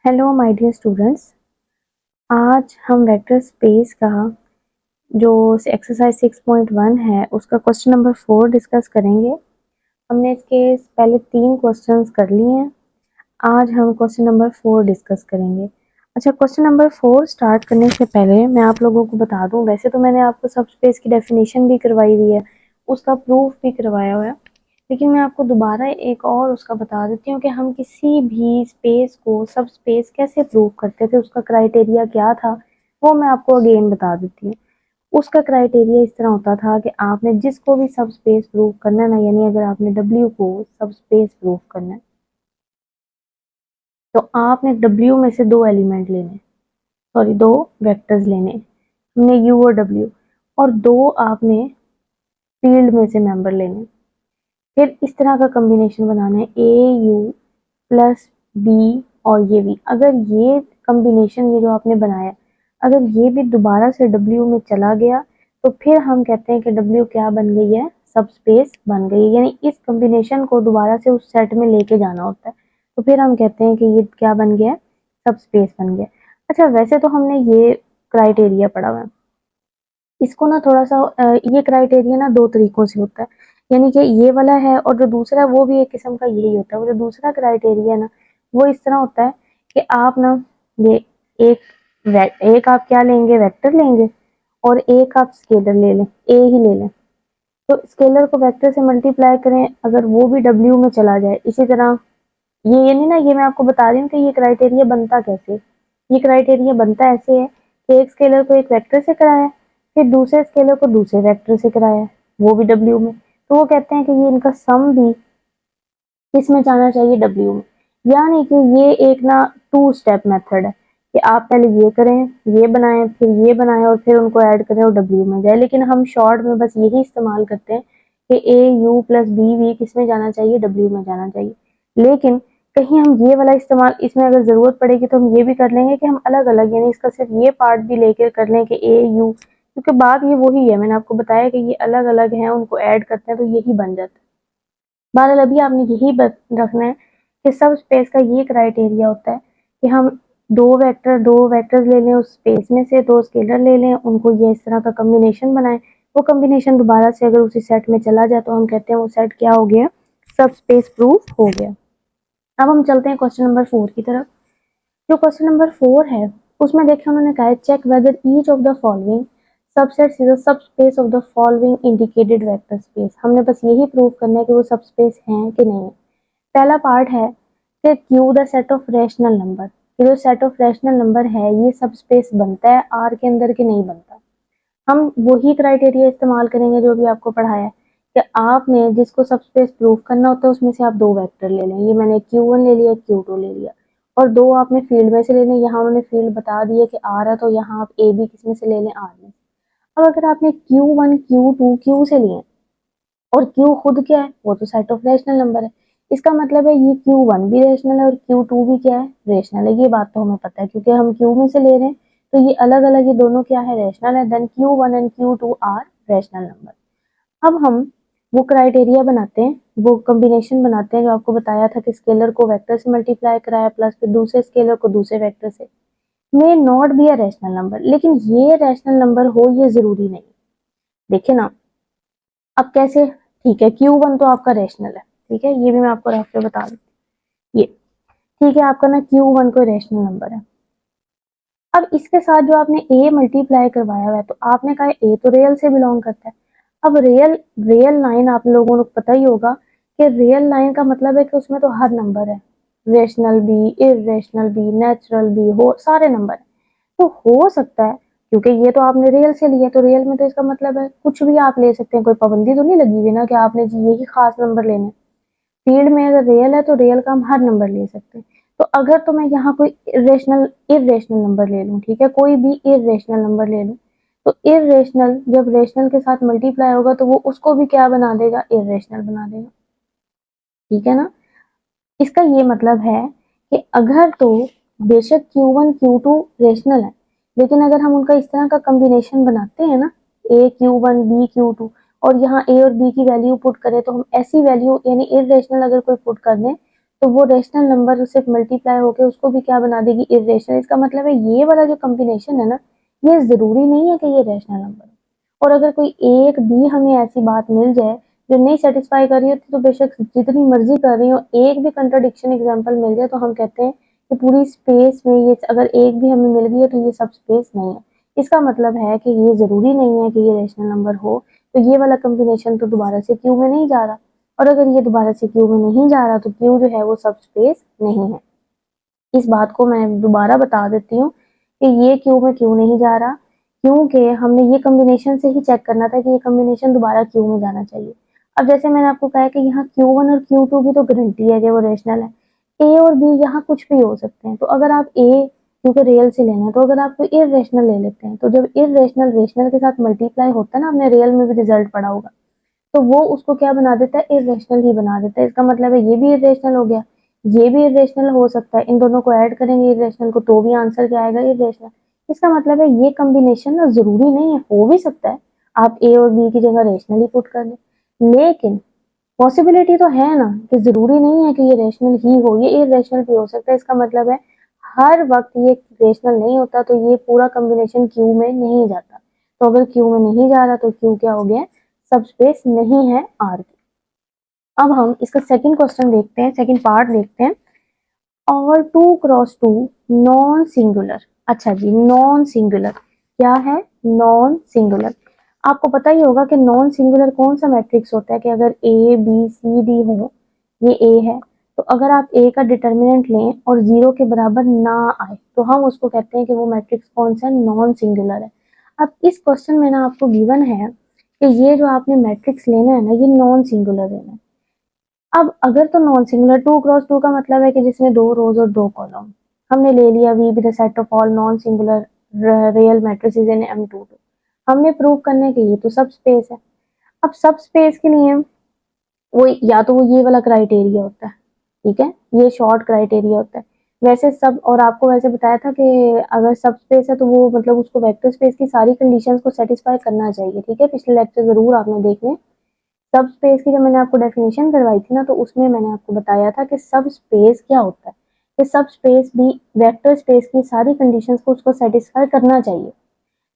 Hello my dear students. आज हम vector space का जो एक्सरसाइज 6.1 है उसका क्वेश्चन नंबर 4 डिस्कस करेंगे। हमने इसके पहले 3 क्वेश्चंस कर लिए हैं। आज हम क्वेश्चन नंबर 4 डिस्कस करेंगे। अच्छा, क्वेश्चन नंबर 4 स्टार्ट करने से पहले मैं आप लोगों को बता दूं, वैसे तो मैंने आपको सब स्पेस की डेफिनेशन भी करवाई हुई है, उसका प्रूफ भी करवाया हुआ है, लेकिन मैं आपको दोबारा एक और उसका बता देती हूँ कि हम किसी भी स्पेस को सब स्पेस कैसे प्रूव करते थे, उसका क्राइटेरिया क्या था, वो मैं आपको अगेन बता देती हूँ। उसका क्राइटेरिया इस तरह होता था कि आपने जिसको भी सब स्पेस प्रूव करना है ना, यानी अगर आपने W को सब स्पेस प्रूव करना है तो आपने W में से 2 एलिमेंट लेने, सॉरी 2 वेक्टर्स लेने, हमने U और W, और 2 आपने फील्ड में से मेंबर लेने। फिर इस तरह का कॉम्बिनेशन बनाना है ए यू प्लस बी और ये भी। अगर ये कॉम्बिनेशन ये जो आपने बनाया, अगर ये भी दोबारा से W में चला गया तो फिर हम कहते हैं कि W क्या बन गई है, सब स्पेस बन गई है। यानी इस कॉम्बिनेशन को दोबारा से उस सेट में लेके जाना होता है, तो फिर हम कहते हैं कि ये क्या बन गया, सब स्पेस बन गया। अच्छा, वैसे तो हमने ये क्राइटेरिया पढ़ा हुआ है, इसको ना थोड़ा सा ये क्राइटेरिया ना 2 तरीकों से होता है। यानी कि ये वाला है और जो दूसरा है वो भी एक किस्म का यही होता है। वो जो दूसरा क्राइटेरिया है ना, वो इस तरह होता है कि आप ना ये एक आप क्या लेंगे, वेक्टर लेंगे, और एक आप स्केलर ले लें, ए ही ले लें। तो स्केलर को वेक्टर से मल्टीप्लाई करें, अगर वो भी डब्ल्यू में चला जाए, इसी तरह ये नहीं ना, ये मैं आपको बता रही हूँ कि ये क्राइटेरिया बनता कैसे। ये क्राइटेरिया बनता ऐसे है कि एक स्केलर को एक वेक्टर से कराया, फिर दूसरे स्केलर को दूसरे वेक्टर से कराया, वो भी डब्ल्यू में, तो वो कहते हैं कि ये इनका सम भी किसमें जाना चाहिए, डब्ल्यू में। यानी कि ये एक ना 2 स्टेप मेथड है कि आप पहले ये करें, ये बनाएं, फिर ये बनाएं और फिर उनको ऐड करें और डब्ल्यू में जाए। लेकिन हम शॉर्ट में बस यही इस्तेमाल करते हैं कि ए यू प्लस बी वी किसमें जाना चाहिए, डब्ल्यू में जाना चाहिए। लेकिन कहीं हम ये वाला इस्तेमाल, इसमें अगर जरूरत पड़ेगी तो हम ये भी कर लेंगे कि हम अलग अलग, यानी इसका सिर्फ ये पार्ट भी लेकर कर लें कि ए यू, क्योंकि बात ये वही है, मैंने आपको बताया कि ये अलग अलग है, उनको ऐड करते हैं तो यही बन जाता है। बहरहाल अभी आपने यही रखना है कि सब स्पेस का ये क्राइटेरिया होता है कि हम दो वेक्टर्स ले लें उस स्पेस में से, 2 स्केलर ले लें, उनको ये इस तरह का कॉम्बिनेशन बनाएं, वो कॉम्बिनेशन दोबारा से अगर उसी सेट में चला जाए तो हम कहते हैं वो सेट क्या हो गया, सब स्पेस प्रूफ हो गया। अब हम चलते हैं क्वेश्चन नंबर 4 की तरफ। जो क्वेश्चन नंबर 4 है उसमें देखिए उन्होंने कहा है check whether each of the following subsets is a subspace of the following indicated vector space. हमने बस यही प्रूव करना है कि वो सबस्पेस हैं कि नहीं है। पहला पार्ट है कि Q the set of rational number, कि जो सेट ऑफ रैशनल नंबर है ये सबस्पेस बनता है आर के अंदर कि नहीं बनता। हम वही क्राइटेरिया इस्तेमाल करेंगे जो भी आपको पढ़ाया है कि आपने जिसको सबस्पेस प्रूव करना होता है उसमें से आप 2 वेक्टर ले लें। ये मैंने Q1 ले लिया, Q2 ले लिया, और 2 आपने फील्ड में से लेने। यहाँ उन्होंने फील्ड बता दिया कि R है तो यहाँ आप A भी किसमें से ले लें, R में। अब अगर आपने Q1 Q2 Q से लिए और Q खुद क्या है, वो तो सेट ऑफ रैशनल नंबर है, इसका मतलब है ये Q1 भी रैशनल है और Q2 भी क्या है, रैशनल है। ये बात तो हमें पता है क्योंकि हम Q में से ले रहे हैं, तो ये अलग अलग, ये दोनों क्या है, रैशनल है। Then Q1 and Q2 are rational number. अब हम वो क्राइटेरिया बनाते हैं, वो कॉम्बिनेशन बनाते हैं जो आपको बताया था कि स्केलर को वेक्टर से मल्टीप्लाई कराया प्लस फिर दूसरे स्केलर को दूसरे वेक्टर से। May not be a rational number, लेकिन ये रैशनल नंबर हो ये जरूरी नहीं। देखिए ना, अब कैसे, ठीक है Q1 तो आपका रैशनल है, ठीक है, ये भी मैं आपको रफ पे बता दूँ। ये ठीक है, आपका ना Q1 कोई रैशनल नंबर है। अब इसके साथ जो आपने A मल्टीप्लाई करवाया हुआ है तो आपने कहा A तो रियल से बिलोंग करता है। अब रियल रियल लाइन आप लोगों को पता ही होगा कि रियल लाइन का मतलब है कि उसमें तो हर नंबर है, रेशनल भी, इरेशनल भी, नेचुरल भी, हो सारे नंबर है। तो हो सकता है, क्योंकि ये तो आपने रियल से लिया तो रियल में तो इसका मतलब है कुछ भी आप ले सकते हैं, कोई पाबंदी तो नहीं लगी हुई ना कि आपने जी यही खास नंबर लेने। फील्ड में अगर रियल है तो रियल का हम हर नंबर ले सकते हैं। तो अगर तो मैं यहाँ कोई इरेशनल नंबर ले लूँ, ठीक है, कोई भी इरेशनल नंबर ले लूँ, तो इरेशनल जब रेशनल के साथ मल्टीप्लाई होगा तो वो उसको भी क्या बना देगा, इरेशनल बना देगा। ठीक है ना, इसका ये मतलब है कि अगर तो बेशक Q1 Q2 रेशनल है, लेकिन अगर हम उनका इस तरह का कॉम्बिनेशन बनाते हैं ना, A Q1 B Q2, और यहाँ A और B की वैल्यू पुट करें तो हम ऐसी वैल्यू यानी इरेशनल अगर कोई पुट कर दें तो वो रेशनल नंबर सिर्फ मल्टीप्लाई होकर उसको भी क्या बना देगी, इरेशनल। इसका मतलब है ये वाला जो कॉम्बिनेशन है ना, ये जरूरी नहीं है कि ये रेशनल नंबर हो। और अगर कोई एक भी हमें ऐसी बात मिल जाए जो नहीं सेटिस्फाई कर रही होती, तो बेशक जितनी मर्जी कर रही हो, एक भी कंट्राडिक्शन एग्जांपल मिल जाए तो हम कहते हैं कि पूरी स्पेस में ये अगर एक भी हमें मिल गई है तो ये सब स्पेस नहीं है। इसका मतलब है कि ये जरूरी नहीं है कि ये रेशनल नंबर हो। तो ये वाला कॉम्बिनेशन तो दोबारा से क्यू में नहीं जा रहा, और अगर ये दोबारा से क्यू में नहीं जा रहा तो क्यू जो है वो सब स्पेस नहीं है। इस बात को मैं दोबारा बता देती हूँ कि ये क्यू में क्यों नहीं जा रहा, क्योंकि हमने ये कॉम्बिनेशन से ही चेक करना था कि ये कॉम्बिनेशन दोबारा क्यू में जाना चाहिए। अब जैसे मैंने आपको कहा कि यहाँ Q1 और Q2 की तो गारंटी है कि वो रेशनल है। ए और बी यहाँ कुछ भी हो सकते हैं, तो अगर आप ए क्योंकि रियल से लेना है, तो अगर आप कोई इरेशनल ले लेते हैं, तो जब इरेशनल रेशनल के साथ मल्टीप्लाई होता है ना, आपने रियल में भी रिजल्ट पढ़ा होगा, तो वो उसको क्या बना देता है, इरेशनल ही बना देता है। इसका मतलब है ये भी इरेशनल हो गया, ये भी इरेशनल हो सकता है। इन दोनों को ऐड करेंगे इरेशनल को, तो भी आंसर क्या आएगा, इरेशनल। इसका मतलब है ये कॉम्बिनेशन ना जरूरी नहीं है, हो भी सकता है आप ए और बी की जगह रेशनल ही पुट कर दें, लेकिन पॉसिबिलिटी तो है ना कि जरूरी नहीं है कि ये रेशनल ही हो, ये इरेशनल भी हो सकता है। इसका मतलब है हर वक्त ये रेशनल नहीं होता, तो ये पूरा कॉम्बिनेशन क्यू में नहीं जाता। तो अगर क्यू में नहीं जा रहा तो क्यू क्या हो गया, सब स्पेस नहीं है आर की। अब हम इसका सेकंड क्वेश्चन देखते हैं, सेकंड पार्ट देखते हैं। और 2x2 नॉन सिंगुलर। अच्छा जी, नॉन सिंगुलर क्या है, नॉन सिंगुलर। आपको पता ही होगा कि नॉन सिंगुलर कौन सा मैट्रिक्स होता है, कि अगर ए बी सी डी हो, ये ए है, तो अगर आप ए का डिटर्मिनेंट लें और जीरो के बराबर ना आए तो हम उसको कहते हैं कि वो मैट्रिक्स कौन सा नॉन सिंगुलर है। अब इस क्वेश्चन में ना आपको गिवन है कि ये जो आपने मैट्रिक्स लेना है ना, ये नॉन सिंगुलर लेना है। अब अगर तो नॉन सिंगुलर, 2x2 का मतलब है कि जिसमें 2 रोज और 2 कॉलम, हमने ले लिया V be the set of all non singular real matrices in M2। हमने प्रूव करने के ये तो सब स्पेस है। अब सब स्पेस के लिए वो या तो वो ये वाला क्राइटेरिया होता है, ठीक है, ये शॉर्ट क्राइटेरिया होता है। वैसे सब, और आपको वैसे बताया था कि अगर सब स्पेस है तो वो मतलब उसको वेक्टर स्पेस की सारी कंडीशंस को सेटिस्फाई करना चाहिए, ठीक है, पिछले लेक्चर जरूर आपने देखने। सब स्पेस की जब मैंने आपको डेफिनेशन करवाई थी ना, तो उसमें मैंने आपको बताया था कि सब स्पेस क्या होता है, कि सब स्पेस भी वेक्टर स्पेस की सारी कंडीशंस को उसको सेटिस्फाई करना चाहिए।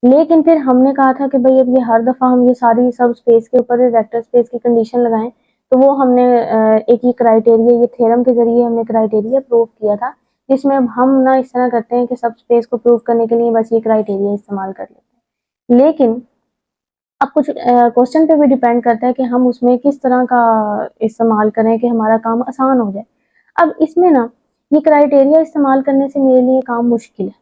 लेकिन फिर हमने कहा था कि भाई अब ये हर दफा हम ये सारी सब स्पेस के ऊपर वेक्टर स्पेस की कंडीशन लगाएं, तो वो हमने एक ही क्राइटेरिया, ये थ्योरम के जरिए हमने क्राइटेरिया प्रूव किया था, जिसमें अब हम ना इस तरह करते हैं कि सब स्पेस को प्रूव करने के लिए बस ये क्राइटेरिया इस्तेमाल कर लेते हैं। लेकिन अब कुछ क्वेश्चन पे भी डिपेंड करता है कि हम उसमें किस तरह का इस्तेमाल करें कि हमारा काम आसान हो जाए। अब इसमें ना ये क्राइटेरिया इस्तेमाल करने से मेरे लिए काम मुश्किल है,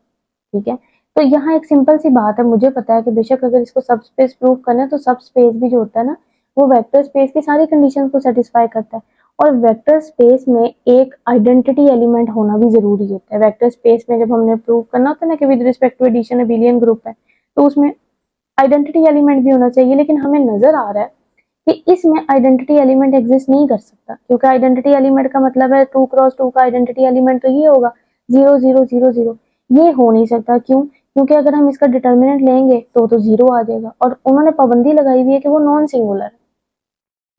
ठीक है। तो यहाँ एक सिंपल सी बात है, मुझे पता है कि बेशक अगर इसको सब स्पेस प्रूव करना है तो सब स्पेस भी जो होता है ना, वो वेक्टर स्पेस की सारी कंडीशन को सेटिस्फाई करता है। और वेक्टर स्पेस में एक आइडेंटिटी एलिमेंट होना भी जरूरी होता है। वेक्टर स्पेस में जब हमने प्रूव करना होता है ना कि with respect to addition abelian group है, तो उसमें आइडेंटिटी एलिमेंट भी होना चाहिए। लेकिन हमें नजर आ रहा है कि इसमें आइडेंटिटी एलिमेंट एग्जिस्ट नहीं कर सकता, क्योंकि आइडेंटिटी एलिमेंट का मतलब है 2x2 का आइडेंटिटी एलिमेंट तो ये होगा 0 0 0 0। ये हो नहीं सकता, क्यों, क्योंकि अगर हम इसका डिटर्मिनेंट लेंगे तो जीरो आ जाएगा, और उन्होंने पाबंदी लगाई हुई है कि वो नॉन सिंगुलर है।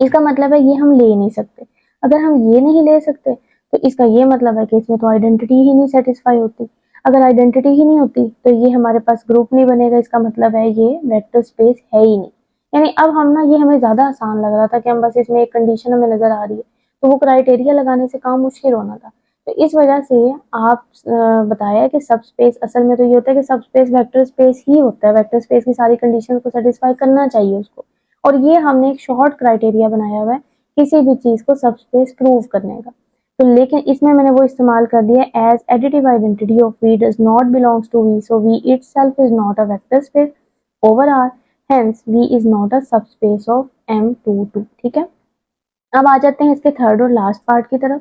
इसका मतलब है ये हम ले नहीं सकते। अगर हम ये नहीं ले सकते तो इसका ये मतलब है कि इसमें तो आइडेंटिटी ही नहीं सेटिस्फाई होती। अगर आइडेंटिटी ही नहीं होती तो ये हमारे पास ग्रुप नहीं बनेगा, इसका मतलब है ये वेक्टर स्पेस है ही नहीं। यानी अब हम ना, ये हमें ज्यादा आसान लग रहा था कि हम बस इसमें एक कंडीशन हमें नजर आ रही है, तो वो क्राइटेरिया लगाने से काम मुश्किल होना था। तो इस वजह से आप बताया कि सब स्पेस असल में तो ये होता है कि सब स्पेस वेक्टर स्पेस ही होता है, वेक्टर स्पेस की सारी कंडीशन को सेटिस्फाई करना चाहिए उसको। और ये हमने एक शॉर्ट क्राइटेरिया बनाया हुआ है किसी भी चीज को सब स्पेस प्रूव करने का। तो लेकिन इसमें मैंने वो इस्तेमाल कर दिया as additive identity of V does not belongs to V, so V itself is not a vector space over R, hence V is not a sub space of M22, ठीक है। अब आ जाते हैं इसके थर्ड और लास्ट पार्ट की तरफ।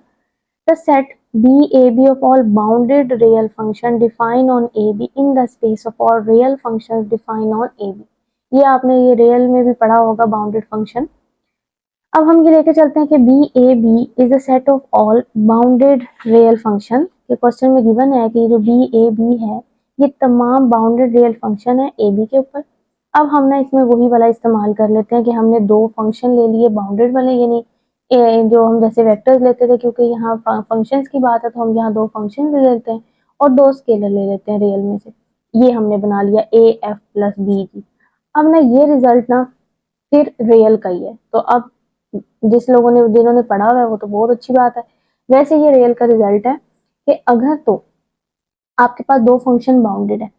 The set BAB of all bounded real function define on AB in the space of all real functions define on AB। ये आपने ये रियल में भी पढ़ा होगा बाउंडेड फंक्शन। अब हम ये लेके चलते हैं कि BAB is a set of all bounded real function. ये क्वेश्चन में गिवन है कि जो BAB है ये तमाम बाउंडेड रियल फंक्शन है AB के ऊपर। अब हम ना इसमें वही वाला इस्तेमाल कर लेते हैं कि हमने दो फंक्शन ले लिए बाउंडेड वाले, यानी जो हम जैसे वेक्टर्स लेते थे, क्योंकि यहाँ फंक्शंस की बात है तो हम यहाँ दो फंक्शन ले लेते हैं और दो स्केलर ले लेते हैं रियल में से। ये हमने बना लिया ए एफ प्लस बी जी। अब ना ये रिजल्ट ना फिर रियल का ही है, तो अब जिन्होंने पढ़ा हुआ है वो तो बहुत अच्छी बात है। वैसे ये रियल का रिजल्ट है कि अगर तो आपके पास दो फंक्शन बाउंडेड है,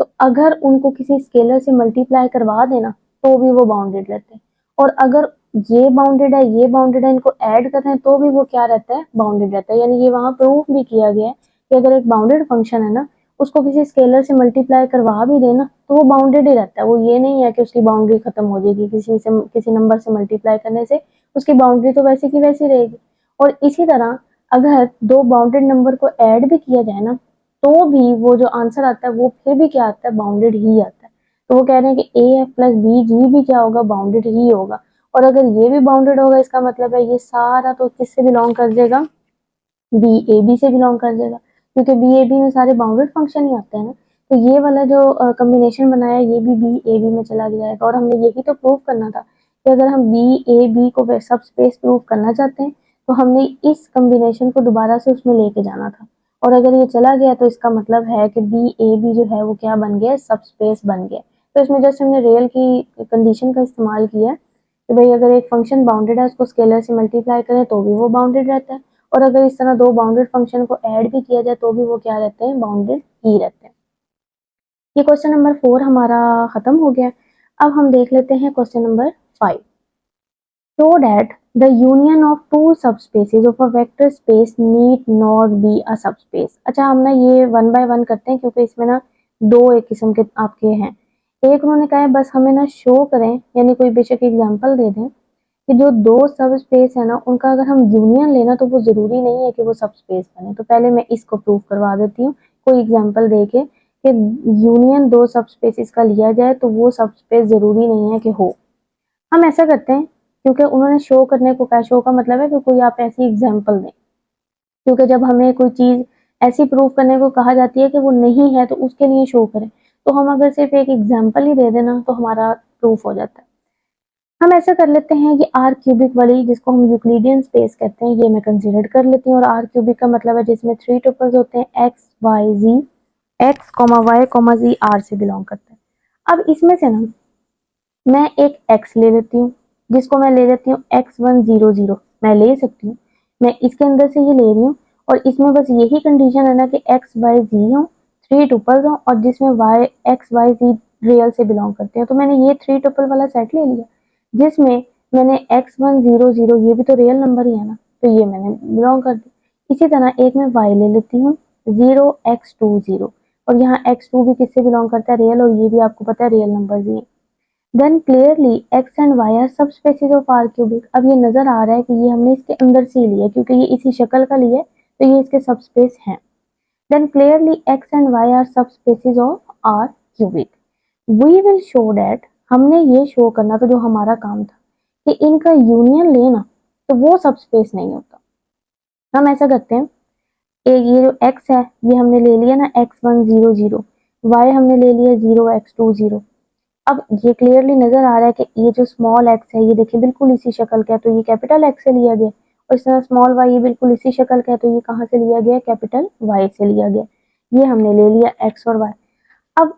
तो अगर उनको किसी स्केलर से मल्टीप्लाई करवा देना तो भी वो बाउंडेड रहते हैं, और अगर ये बाउंडेड है ये बाउंडेड है इनको ऐड कर रहे हैं तो भी वो क्या रहता है, बाउंडेड रहता है। यानी ये वहां प्रूफ भी किया गया है कि अगर एक बाउंडेड फंक्शन है ना, उसको किसी स्केलर से मल्टीप्लाई करवा भी देना तो वो बाउंडेड ही रहता है। वो ये नहीं है कि उसकी बाउंड्री खत्म हो जाएगी किसी नंबर से मल्टीप्लाई करने से, उसकी बाउंड्री तो वैसी की वैसी रहेगी। और इसी तरह अगर दो बाउंडेड नंबर को ऐड भी किया जाए ना, तो भी वो जो आंसर आता है वो फिर भी क्या आता है, बाउंडेड ही आता है। तो वो कह रहे हैं कि ए एफ प्लस बी जी भी क्या होगा, बाउंडेड ही होगा। और अगर ये भी बाउंडेड होगा, इसका मतलब है ये सारा तो किससे बिलोंग कर जाएगा, बी ए बी से बिलोंग कर जाएगा, क्योंकि बी ए बी में सारे बाउंडेड फंक्शन ही आते हैं ना। तो ये वाला जो कॉम्बिनेशन बनाया ये भी बी ए बी में चला जाएगा। और हमने यही तो प्रूव करना था कि अगर हम बी ए बी को सब स्पेस प्रूव करना चाहते हैं तो हमने इस कॉम्बिनेशन को दोबारा से उसमें लेके जाना था। और अगर ये चला गया तो इसका मतलब है कि बी ए बी जो है वो क्या बन गया, सब स्पेस बन गया। तो इसमें जस्ट हमने रियल की कंडीशन का इस्तेमाल किया कि भाई अगर एक फंक्शन बाउंडेड है उसको स्केलर से मल्टीप्लाई करें तो भी वो बाउंडेड रहता है, और अगर इस तरह दो बाउंडेड फंक्शन को ऐड भी किया जाए तो भी वो क्या रहते हैं, बाउंडेड ही रहते हैं। ये क्वेश्चन नंबर 4 हमारा खत्म हो गया। अब हम देख लेते हैं question number 5। Show that the union of two subspaces of a vector space need not be a subspace. अच्छा, हम ना ये वन बाय वन करते हैं क्योंकि इसमें ना दो एक किस्म के आपके हैं। एक उन्होंने कहा है बस हमें ना शो करें, यानी कोई बेशक एग्जांपल दे दें कि जो दो सब स्पेस है ना उनका अगर हम यूनियन लेना तो वो जरूरी नहीं है कि वो सब स्पेस बने। तो पहले मैं इसको प्रूव करवा देती हूँ कोई एग्जांपल दे के कि यूनियन दो सब स्पेसिस का लिया जाए तो वो सब स्पेस जरूरी नहीं है कि हो। हम ऐसा करते हैं क्योंकि उन्होंने शो करने को कहा, शो का मतलब है कि कोई आप ऐसी एग्जाम्पल दें, क्योंकि जब हमें कोई चीज ऐसी प्रूव करने को कहा जाती है कि वो नहीं है तो उसके लिए शो करें। तो हम अगर सिर्फ एक एग्जाम्पल ही दे देना तो हमारा प्रूफ हो जाता है। हम ऐसा कर लेते हैं कि आर क्यूबिक वाली जिसको हम यूक्लिडियन स्पेस कहते हैं ये मैं कंसीडर कर लेती हूँ। और आर क्यूबिक का मतलब है जिसमें 3 टुपल्स होते हैं, x y z, x comma y comma z R से बिलोंग करते हैं। अब इसमें से ना मैं एक एक्स ले लेती हूँ जिसको मैं ले लेती हूँ x100, मैं ले सकती हूँ, मैं इसके अंदर से ये ले रही हूँ। और इसमें बस यही कंडीशन है ना कि एक्स वाई जी हो, 3 टुपल्स हो और जिसमें वाई एक्स वाई जी रियल से बिलोंग करते हैं। तो मैंने ये 3 टुपल वाला सेट ले लिया जिसमें मैंने x100, ये भी तो रियल नंबर ही है ना, तो ये मैंने बिलोंग कर दी। इसी तरह एक मैं y ले लेती हूँ 0x20, और यहाँ x2 भी किससे बिलोंग करता है, रियल, और ये भी आपको पता है रियल नंबर ही है। Then clearly x and y are सब स्पेसिस ऑफ आर क्यूबिक। अब ये नजर आ रहा है कि ये हमने इसके अंदर से ही लिया क्योंकि ये इसी शक्ल का लिया तो ये इसके सब स्पेस हैं। Then clearly x and y are सब spaces of R cubic. We will show that, हमने ये शो करना था जो हमारा काम था कि इनका यूनियन लेना तो वो सब स्पेस नहीं होता। हम ऐसा करते हैं, एक ये जो x है ये हमने ले लिया ना x100, y हमने ले लिया 0x20। अब ये क्लियरली नजर आ रहा है कि ये जो स्मॉल एक्स है ये देखिए बिल्कुल इसी शक्ल का है तो ये कैपिटल एक्स से लिया गया, और इस तरह स्मॉल वाई ये बिल्कुल इसी शक्ल का है तो ये कहाँ से लिया गया, कैपिटल वाई से लिया गया। ये हमने ले लिया एक्स और वाई। अब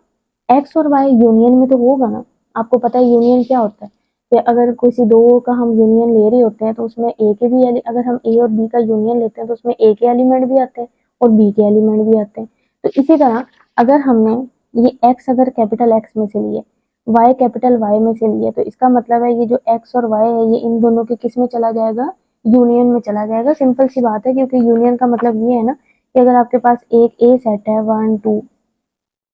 एक्स और वाई यूनियन में तो होगा ना, आपको पता है यूनियन क्या होता है कि अगर किसी दो का हम यूनियन ले रहे होते हैं तो उसमें ए के भी अगर हम ए और बी का यूनियन लेते हैं तो उसमें ए के एलिमेंट भी आते हैं और बी के एलिमेंट भी आते हैं। तो इसी तरह अगर हमने ये एक्स अगर कैपिटल एक्स में से लिए, वाई कैपिटल वाई में से लिए, तो इसका मतलब है ये जो एक्स और वाई है ये इन दोनों के किस में चला जाएगा, यूनियन में चला जाएगा। सिंपल सी बात है क्योंकि यूनियन का मतलब ये है ना कि अगर आपके पास एक ए सेट है 1 2,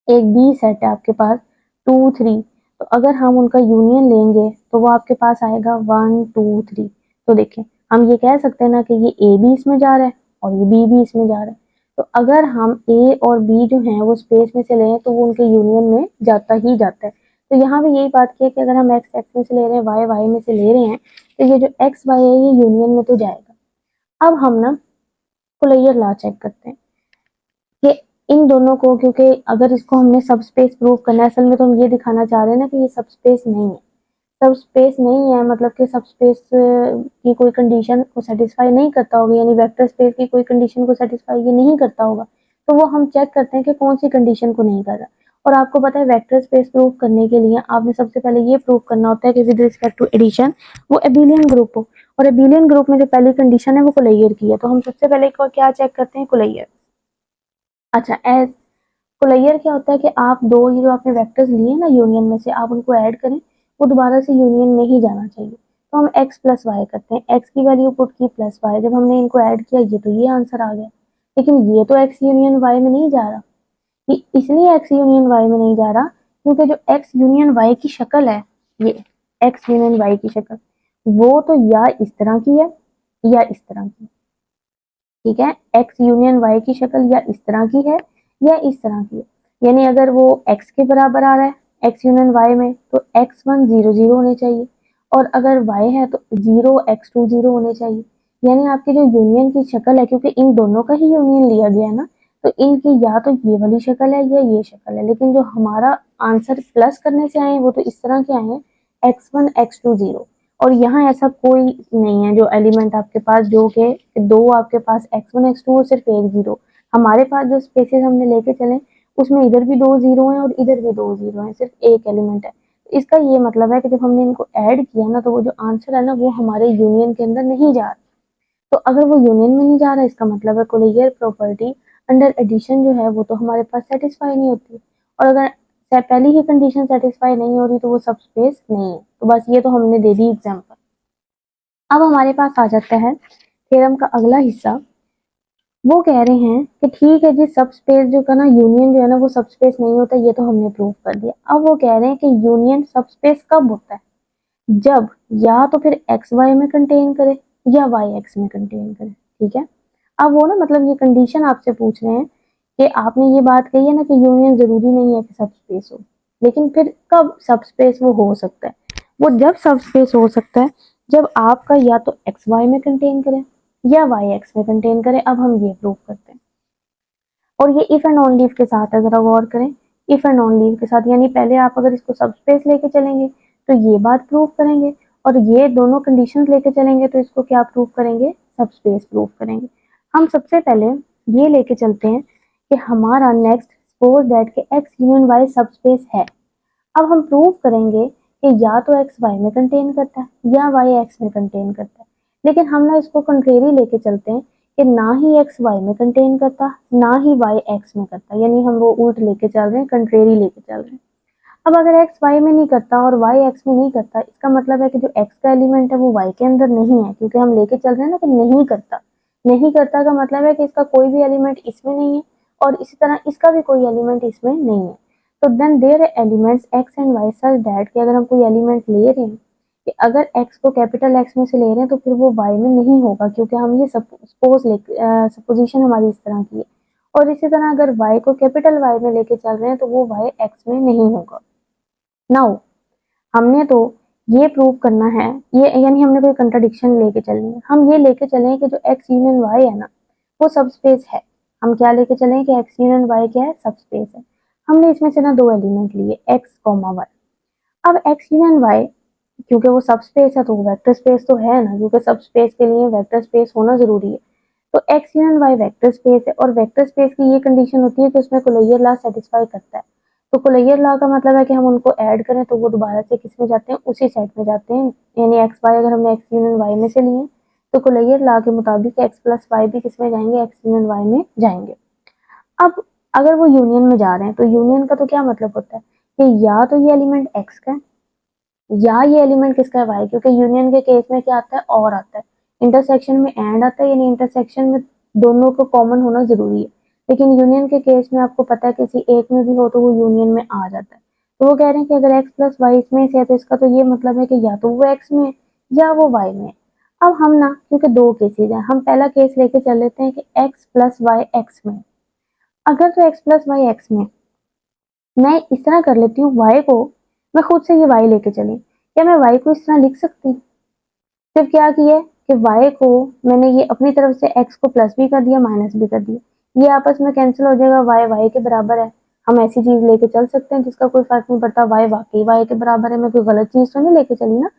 एक बी सेट है आपके पास 2 3, तो अगर हम उनका यूनियन लेंगे तो वो आपके पास आएगा 1 2 3। तो देखें हम ये कह सकते हैं ना कि ये ए भी इसमें जा रहा है और ये बी भी इसमें जा रहा है। तो अगर हम ए और बी जो हैं वो स्पेस में से लें तो वो उनके यूनियन में जाता ही जाता है। तो यहाँ भी यही बात की है कि अगर हम एक्स एक्स में से ले रहे हैं, वाई वाई में से ले रहे हैं, तो ये जो एक्स वाई है ये यूनियन में तो जाएगा। अब हम ना कोलेयर लॉ चेक करते हैं कि इन दोनों को, क्योंकि अगर इसको हमने सब स्पेस प्रूव करना है, असल में तो हम ये दिखाना चाह रहे हैं ना कि ये सब स्पेस नहीं है। सब स्पेस नहीं है, मतलब कि सब स्पेस की कोई कंडीशन को सेटिस्फाई नहीं करता होगा, यानी वेक्टर स्पेस की कोई कंडीशन को सेटिस्फाई ये नहीं करता होगा, तो वो हम चेक करते हैं कि कौन सी कंडीशन को नहीं कर रहा। और आपको पता है वेक्टर स्पेस प्रूव करने के लिए आपने सबसे पहले ये प्रूव करना होता है कि विद रिस्पेक्ट टू एडिशन वो एबिलियन ग्रुप हो, और एबिलियन ग्रुप में जो पहली कंडीशन है वो कोलेयर की है। तो हम सबसे पहले क्या चेक करते हैं, कोलेयर। अच्छा, एज कोलेयर क्या होता है कि आप दो ये जो आपने वेक्टर्स लिए ना यूनियन में से, आप उनको ऐड करें, वो दोबारा से यूनियन में ही जाना चाहिए। तो हम x प्लस वाई करते हैं, x की वैल्यू पुट की प्लस वाई, जब हमने इनको ऐड किया ये तो ये आंसर आ गया। लेकिन ये तो x यूनियन y में नहीं जा रहा। ये इसलिए x यूनियन y में नहीं जा रहा क्योंकि जो x यूनियन y की शक्ल है, ये x यूनियन y की शक्ल, वो तो या इस तरह की है या इस तरह की। ठीक है, x यूनियन y की शक्ल या इस तरह की है या इस तरह की है। यानी अगर वो x के बराबर आ रहा है x यूनियन y में, तो x1 0 0 होने चाहिए, और अगर y है तो 0 x2 0 होने चाहिए। यानी आपकी जो यूनियन की शक्ल है, क्योंकि इन दोनों का ही यूनियन लिया गया है ना, तो इनकी या तो ये वाली शक्ल है या ये शक्ल है। लेकिन जो हमारा आंसर प्लस करने से आए वो तो इस तरह के आए हैं, x1 x2 0। और यहाँ ऐसा कोई नहीं है जो एलिमेंट आपके पास जो के दो आपके पास x1 x2 और सिर्फ एक जीरो। हमारे पास जो स्पेसेस हमने लेके चले उसमें इधर भी दो जीरो हैं और इधर भी दो जीरो हैं, सिर्फ एक एलिमेंट है। इसका ये मतलब है कि जब हमने इनको ऐड किया ना, तो वो जो आंसर है ना वो हमारे यूनियन के अंदर नहीं जा रहा। तो अगर वो यूनियन में नहीं जा रहा, इसका मतलब है कोलेयर प्रॉपर्टी अंडर एडिशन जो है वो तो हमारे पास सेटिस्फाई नहीं होती। और अगर पहली ही कंडीशन सेटिस्फाई नहीं हो रही तो वो सब स्पेस नहीं है। तो बस ये तो हमने दे दी एग्जाम्पल। अब हमारे पास आ जाता है थ्योरम का अगला हिस्सा। वो कह रहे हैं कि ठीक है जी, सब स्पेस जो का ना यूनियन जो है ना वो सब स्पेस नहीं होता, ये तो हमने प्रूव कर दिया। अब वो कह रहे हैं कि यूनियन सब स्पेस कब होता है, जब या तो फिर एक्स वाई में कंटेन करे या वाई एक्स में कंटेन करे। ठीक है, अब वो ना मतलब ये कंडीशन आपसे पूछ रहे हैं कि आपने ये बात कही है ना कि यूनियन जरूरी नहीं है कि सब स्पेस हो, लेकिन फिर कब सब स्पेस वो हो सकता है। वो जब सब स्पेस हो सकता है जब आपका या तो एक्स वाई में कंटेन करे या वाई एक्स में कंटेन करे। अब हम ये प्रूव करते हैं, और ये इफ एंड ओनली इफ के साथ है, जरा गौर करें। इफ एंड ओनली इफ के साथ, यानी पहले आप अगर इसको सब स्पेस लेके चलेंगे तो ये बात प्रूव करेंगे, और ये दोनों कंडीशंस लेके चलेंगे तो इसको क्या प्रूव करेंगे, सब स्पेस प्रूव करेंगे। हम सबसे पहले ये लेके चलते हैं कि हमारा नेक्स्ट सपोज दैट के एक्स यूनियन वाई सब स्पेस है। अब हम प्रूव करेंगे कि या तो एक्स वाई में कंटेन करता है या वाई एक्स में कंटेन करता है। लेकिन हम ना इसको कंट्रेरी लेके चलते हैं कि ना ही एक्स वाई में कंटेन करता ना ही वाई एक्स में करता, यानी हम वो उल्ट लेके चल रहे हैं, कंट्रेरी लेके चल रहे हैं। अब अगर एक्स वाई में नहीं करता और वाई एक्स में नहीं करता, इसका मतलब है कि जो एक्स का एलिमेंट है वो वाई के अंदर नहीं है, क्योंकि हम लेके चल रहे हैं ना कि नहीं करता। नहीं करता का मतलब है कि इसका कोई भी एलिमेंट इसमें नहीं है, और इसी तरह इसका भी कोई एलिमेंट इसमें नहीं है। तो then there elements x and y such that कि अगर हम कोई एलिमेंट ले रहे हैं कि अगर x को कैपिटल X में से ले रहे हैं तो फिर वो y में नहीं होगा, क्योंकि हम ये सपोजिशन हमारी इस तरह की है। और इसी तरह अगर y को कैपिटल Y में लेके चल रहे हैं तो वो y x में नहीं होगा। नाउ हमने तो ये प्रूव करना है, ये यानी हमने कोई कंट्राडिक्शन लेके चलनी है। हम ये लेके चले कि जो x यूनियन y है ना वो सब स्पेस है। हम क्या लेके चले कि x यूनियन y क्या है, सब स्पेस है। हमने इसमें से ना दो एलिमेंट लिए x, y। अब x यूनियन y क्योंकि वो सब स्पेस है तो वो वेक्टर स्पेस तो है ना, क्योंकि सब स्पेस के लिए वेक्टर स्पेस होना जरूरी है। तो x union y vector space है, और वेक्टर स्पेस की ये कंडीशन होती है कि उसमें कोलेयर लॉ सेटिस्फाई करता है। तो कोलेयर लॉ का मतलब है कि हम उनको ऐड करें तो वो दोबारा से किस में जाते हैं, उसी सेट में जाते हैं। यानी एक्स वाई अगर हमने एक्स यूनियन वाई में से लिए तो कोलेयर लॉ के मुताबिक एक्स प्लस वाई भी किस में जाएंगे, एक्स यूनियन वाई में जाएंगे। अब अगर वो यूनियन में जा रहे हैं तो यूनियन का तो क्या मतलब होता है कि या तो ये एलिमेंट एक्स का है या ये एलिमेंट किसका है, वाई। क्योंकि यूनियन के केस में क्या आता है, और आता है। इंटरसेक्शन में एंड आता है, यानी इंटरसेक्शन में दोनों को कॉमन होना जरूरी है। लेकिन यूनियन के केस में आपको पता है किसी एक में भी हो तो वो यूनियन में आ जाता है। तो वो कह रहे हैं कि अगर एक्स प्लस वाई इसमें से है तो इसका तो ये मतलब है कि या तो वो एक्स में है या वो वाई में है। अब हम ना क्योंकि दो केसेज हैं, हम पहला केस लेके चल लेते हैं कि एक्स प्लस वाई एक्स में। अगर तो एक्स प्लस वाई एक्स में, मैं इस तरह कर लेती हूँ, y को मैं खुद से ये y लेके चली, क्या मैं y को इस तरह लिख सकती, सिर्फ क्या किया कि y को मैंने ये अपनी तरफ से x को प्लस भी कर दिया माइनस भी कर दिया, ये आपस में कैंसिल हो जाएगा, y y के बराबर है। हम ऐसी चीज लेके चल सकते हैं जिसका कोई फर्क नहीं पड़ता, y वाकई y के बराबर है, मैं कोई गलत चीज तो नहीं लेके चली ना,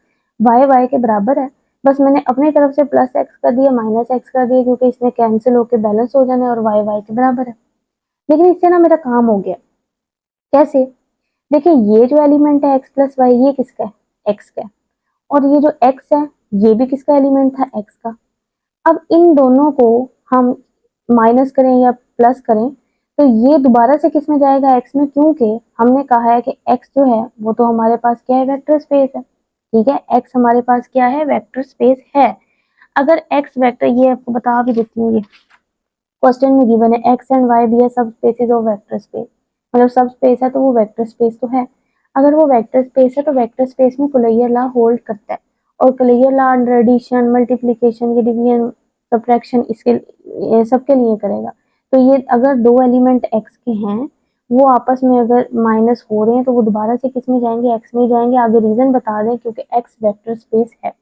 y के बराबर है, बस मैंने अपनी तरफ से प्लस एक्स कर दिया, माइनस एक्स कर दिया, क्योंकि इसमें कैंसिल होके बैलेंस हो जाने और y के बराबर है। लेकिन इससे ना मेरा काम हो गया। कैसे? देखिए ये जो एलिमेंट है x प्लस वाई, ये किसका है? x का। और ये जो x है ये भी किसका एलिमेंट था? x का। अब इन दोनों को हम माइनस करें या प्लस करें तो ये दोबारा से किस में जाएगा? x में, क्योंकि हमने कहा है कि x जो है वो तो हमारे पास क्या है? वेक्टर स्पेस है। ठीक है, x हमारे पास क्या है? वेक्टर स्पेस है। अगर x वेक्टर, ये आपको बता भी देती हूँ, ये क्वेश्चन में गिवन है x एंड y भी है सब स्पेसेस ऑफ वेक्टर स्पेस, मतलब सब स्पेस है तो वो वेक्टर स्पेस तो है। अगर वो वेक्टर स्पेस है तो वेक्टर स्पेस में कुलैयर लॉ होल्ड करता है, और closure law under addition, multiplication, division, subtraction, इसके सबके लिए करेगा। तो ये अगर दो एलिमेंट x के हैं, वो आपस में अगर माइनस हो रहे हैं तो वो दोबारा से किस में जाएंगे? x में जाएंगे। आगे रीजन बता दें, क्योंकि x वेक्टर स्पेस है।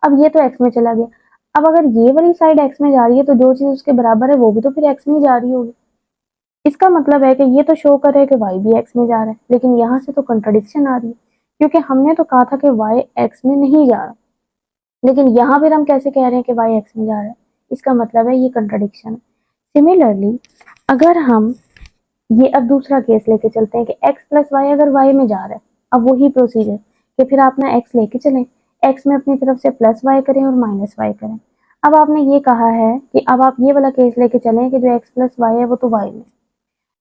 अब ये तो x में चला गया। अब अगर ये वाली साइड x में जा रही है तो जो चीज उसके बराबर है वो भी तो फिर x में जा रही होगी। इसका मतलब है कि ये तो शो कर रहा है कि y भी x में जा रहा है, लेकिन यहाँ से तो कंट्राडिक्शन आ रही है, क्योंकि हमने तो कहा था कि y x में नहीं जा रहा, लेकिन यहाँ फिर हम कैसे कह रहे हैं कि y x में जा रहा है? इसका मतलब है ये कंट्राडिक्शन है। सिमिलरली अगर हम ये अब दूसरा केस लेके चलते हैं कि x प्लस वाई अगर y में जा रहा है, अब वही प्रोसीजर कि फिर आप ना x लेके चलें, x में अपनी तरफ से प्लस y करें और माइनस y करें। अब आपने ये कहा है कि अब आप ये वाला केस लेके चलें कि जो x प्लस वाई है वो तो y में,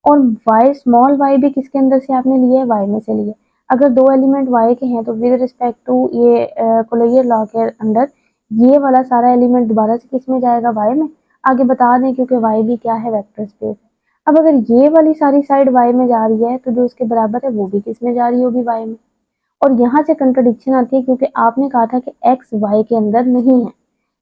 और y स्मॉल y भी किसके अंदर से आपने लिए है? y में से लिए। अगर दो एलिमेंट y के हैं तो विद रिस्पेक्ट टू ये कुलैयर लॉ के अंदर ये वाला सारा एलिमेंट दोबारा से किस में जाएगा? y में। आगे बता दें, क्योंकि y भी क्या है? वेक्टर स्पेस है। अब अगर ये वाली सारी साइड y में जा रही है तो जो उसके बराबर है वो भी किस में जा रही होगी? y में। और यहाँ से कंट्रडिक्शन आती है, क्योंकि आपने कहा था कि x y के अंदर नहीं है,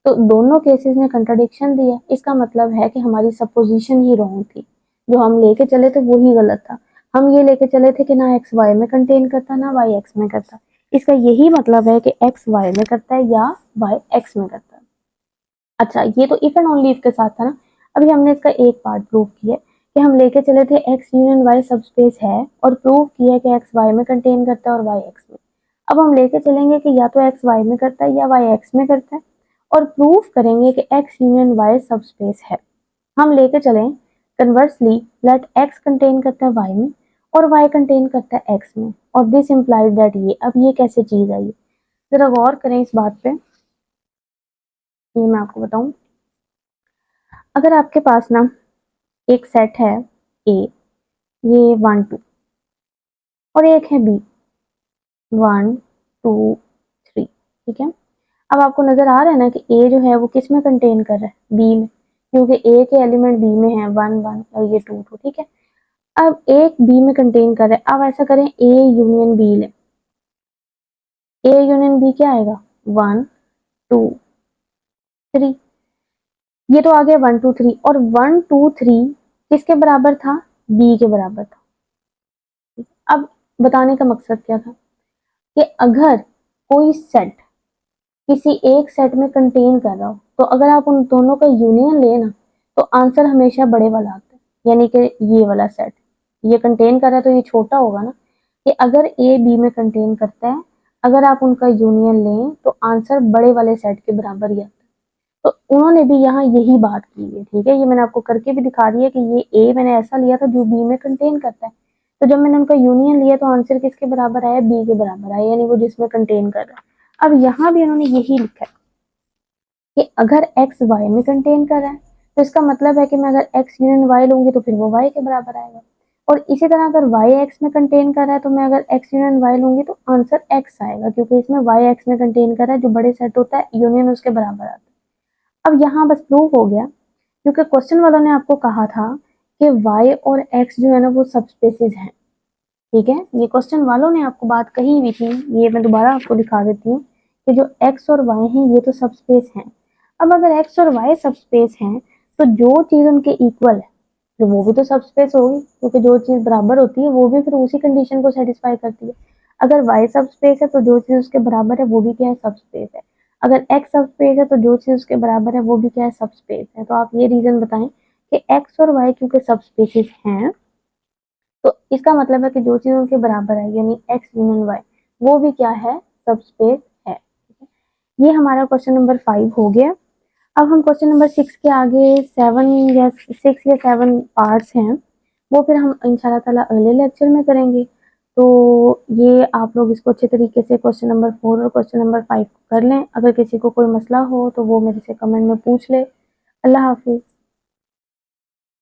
तो दोनों केसेस में कंट्रडिक्शन दिया। इसका मतलब है कि हमारी सपोजिशन ही रॉन्ग थी, जो हम लेके चले थे वही गलत था। हम ये लेके चले थे कि ना x y में कंटेन करता ना y x में करता। इसका यही मतलब है कि x y में करता है या y x में करता है। अच्छा, ये तो इफ एंड ओनली इफ के साथ था ना। अभी हमने इसका एक पार्ट प्रूव किया कि हम लेके चले थे x यूनियन y सब स्पेस है, और प्रूव किया कि x y में कंटेन करता है और y x में। अब हम लेके चलेंगे कि या तो x y में करता है या y x में करता है, और प्रूफ करेंगे कि x यूनियन y सब स्पेस है। हम लेके चलें कन्वर्सली, लेट x कंटेन करता है y में और y कंटेन करता है x में, और दिस इंप्लाइज दैट ये, अब ये कैसे चीज आई? जरा गौर करें इस बात पे, ये मैं आपको बताऊं। अगर आपके पास ना एक सेट है A, ये 1 2, और एक है B 1 2 3, ठीक है। अब आपको नजर आ रहा है ना कि A जो है वो किस में कंटेन कर रहा है? B में, क्योंकि A के एलिमेंट B में है 1 1 और ये 2 2, ठीक है। अब एक B में कंटेन कर रहा है। अब ऐसा करें A यूनियन B लें, A यूनियन B क्या आएगा? 1 2 3। ये तो आ गया 1 2 3, और 1 2 3 किसके बराबर था? B के बराबर था। अब बताने का मकसद क्या था कि अगर कोई सेट किसी एक सेट में कंटेन कर रहा हो, तो अगर आप उन दोनों का यूनियन ले ना, तो आंसर हमेशा बड़े वाला आता है। यानी कि ये वाला सेट ये कंटेन कर रहा है तो ये छोटा होगा ना, कि अगर ए बी में कंटेन करता है, अगर आप उनका यूनियन लें तो आंसर बड़े वाले सेट के बराबर ही आता है। तो उन्होंने भी यहाँ यही बात की है, ठीक है। ये मैंने आपको करके भी दिखा दिया कि ये ए मैंने ऐसा लिया था जो बी में कंटेन करता है, तो जब मैंने उनका यूनियन लिया तो आंसर किसके बराबर आया? बी के बराबर आया, यानी वो जिसमें कंटेन कर रहा है। अब यहाँ भी उन्होंने यही लिखा है कि अगर x y में कंटेन कर रहा है, तो इसका मतलब है कि मैं अगर x यूनियन y लूंगी तो फिर वो y के बराबर आएगा। और इसी तरह अगर y x में कंटेन कर रहा है, तो मैं अगर x यूनियन y लूंगी तो आंसर x आएगा, क्योंकि इसमें y x में कंटेन कर रहा है, जो बड़े सेट होता है यूनियन उसके बराबर आता है। अब यहाँ बस प्रूफ हो गया, क्योंकि क्वेश्चन वालों ने आपको कहा था कि y और x जो है ना वो सब स्पेसिस हैं, ठीक है। ये क्वेश्चन वालों ने आपको बात कही हुई थी, ये मैं दोबारा आपको दिखा देती हूँ कि जो x और y हैं ये तो सब स्पेस हैं। अब अगर x और y सब स्पेस हैं, तो जो चीज उनके इक्वल है तो वो भी तो सब स्पेस होगी, क्योंकि जो चीज बराबर होती है वो भी फिर उसी कंडीशन को सेटिस्फाई करती है। अगर y सब स्पेस है तो जो चीज उसके बराबर है वो भी क्या है? सब स्पेस है। अगर x सब स्पेस है तो जो चीज उसके बराबर है वो भी क्या है? सब स्पेस है। तो आप ये रीजन बताएं कि x और y क्योंकि सब स्पेसिस हैं, तो इसका मतलब है कि जो चीज उनके बराबर है यानी एक्स यूनियन वाई वो भी क्या है, सबस्पेस है। ये हमारा क्वेश्चन नंबर 5 हो गया। अब हम क्वेश्चन नंबर 6 के आगे 7 पार्ट्स हैं वो फिर हम इंशाल्लाह ताला अगले लेक्चर में करेंगे। तो ये आप लोग इसको अच्छे तरीके से क्वेश्चन नंबर 4 और क्वेश्चन नंबर 5 कर लें। अगर किसी को कोई मसला हो तो वो मेरे से कमेंट में पूछ ले। अल्लाह हाफिज।